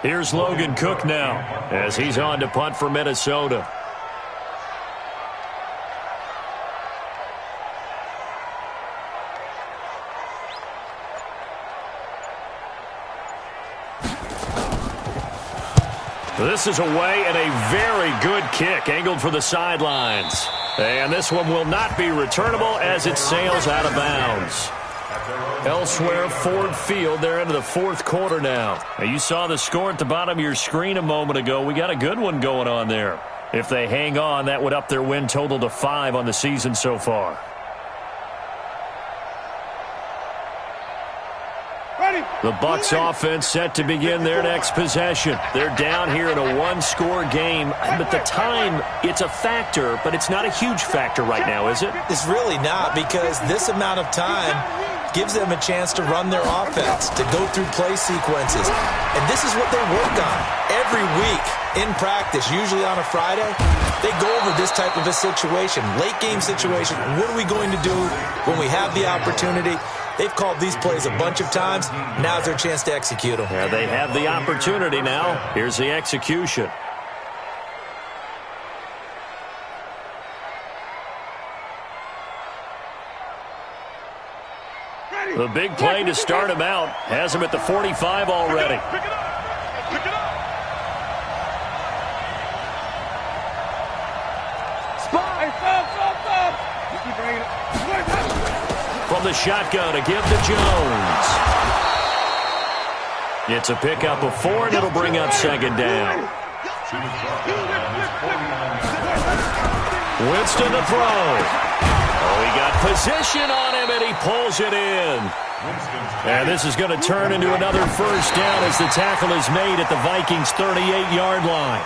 Here's Logan Cook now as he's on to punt for Minnesota. This is away and a very good kick angled for the sidelines. And this one will not be returnable as it sails out of bounds. Elsewhere, Ford Field, they're into the 4th quarter now. You saw the score at the bottom of your screen a moment ago. We got a good one going on there. If they hang on, that would up their win total to 5 on the season so far. The Bucs offense set to begin their next possession. They're down here in a 1-score game, but the time, it's a factor, but it's not a huge factor right now, is it? It's really not, because this amount of time gives them a chance to run their offense, to go through play sequences. And this is what they work on every week in practice, usually on a Friday. They go over this type of a situation, late game situation. What are we going to do when we have the opportunity? They've called these plays a bunch of times. Now's their chance to execute them. Yeah, they have the opportunity now. Here's the execution. The big play to start him out has him at the 45 already. Pick it up. Pick it up. Stop. You keep bringing it. From the shotgun to give to Jones. It's a pickup of 4, and it'll bring up 2nd down. Winston to throw. Oh, he got position on him, and he pulls it in. And this is going to turn into another 1st down as the tackle is made at the Vikings' 38-yard line.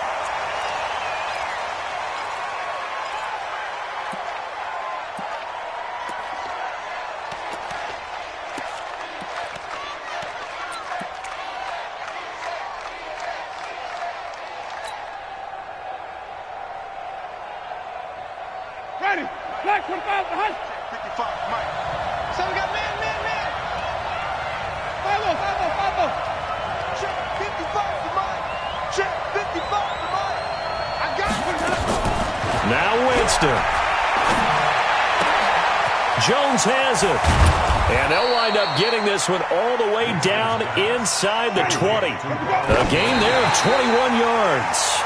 Black 25 to hush. 55, Mike. So we got man. 5-0. Check 55 to Mike. Check 55 to Mike. I got it. Now Winston. Jones has it. And they'll wind up getting this one all the way down inside the 20. A gain there of 21 yards.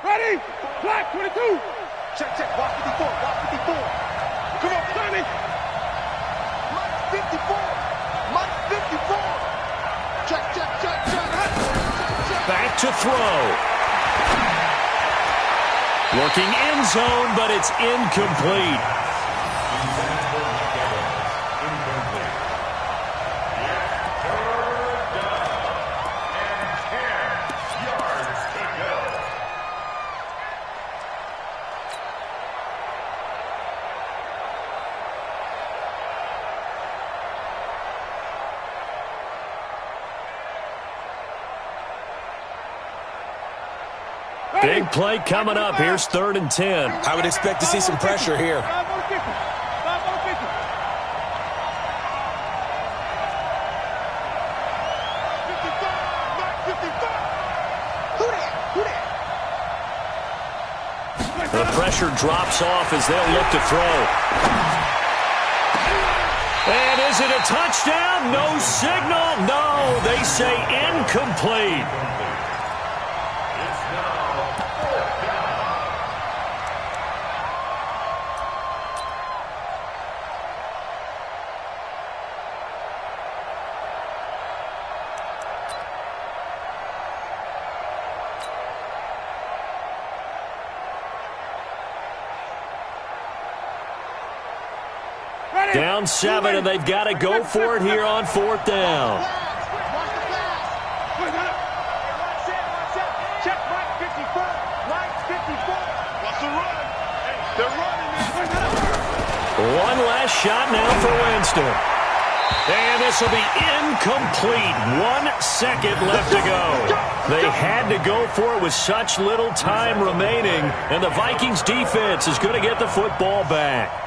Ready? Black 22. Check. Watch 54. Come on, Sonny. Mike's 54. Check. Back to throw. Looking end zone, but it's incomplete. Big play coming up. Here's 3rd and 10. I would expect to see some pressure here. 5 on 50. The pressure drops off as they'll look to throw. And is it a touchdown? No signal. No, they say incomplete. Down 7, and they've got to go for it here on 4th down. Check Mike 54. Mike 54. What's the run? They're running. One last shot now for Winston. And this will be incomplete. 1 second left to go. They had to go for it with such little time remaining, and the Vikings defense is going to get the football back.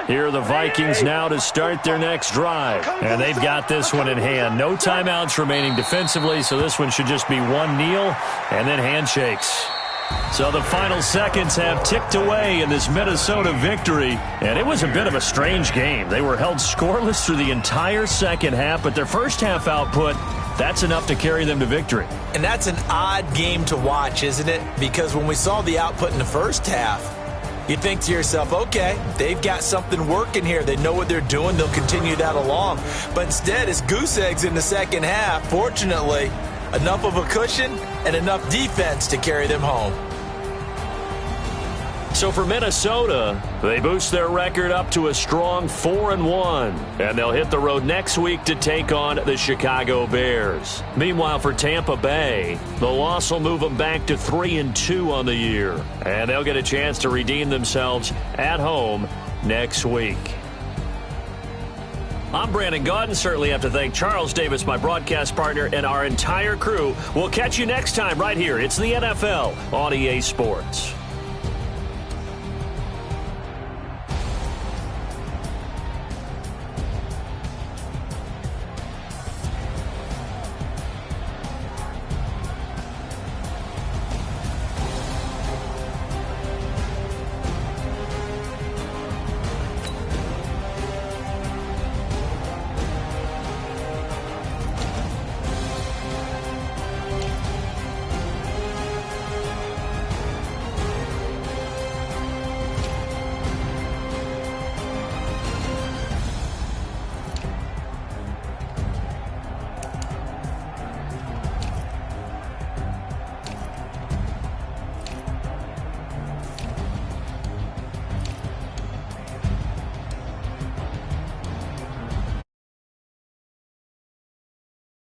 Here are the Vikings now to start their next drive. And they've got this one in hand. No timeouts remaining defensively, so this one should just be one kneel and then handshakes. So the final seconds have ticked away in this Minnesota victory. And it was a bit of a strange game. They were held scoreless through the entire second half, but their first half output, that's enough to carry them to victory. And that's an odd game to watch, isn't it? Because when we saw the output in the first half, you think to yourself, okay, they've got something working here. They know what they're doing. They'll continue that along. But instead, it's goose eggs in the second half. Fortunately, enough of a cushion and enough defense to carry them home. So for Minnesota, they boost their record up to a strong 4-1. And they'll hit the road next week to take on the Chicago Bears. Meanwhile, for Tampa Bay, the loss will move them back to 3-2 on the year. And they'll get a chance to redeem themselves at home next week. I'm Brandon Gaudin. Certainly have to thank Charles Davis, my broadcast partner, and our entire crew. We'll catch you next time right here. It's the NFL on EA Sports.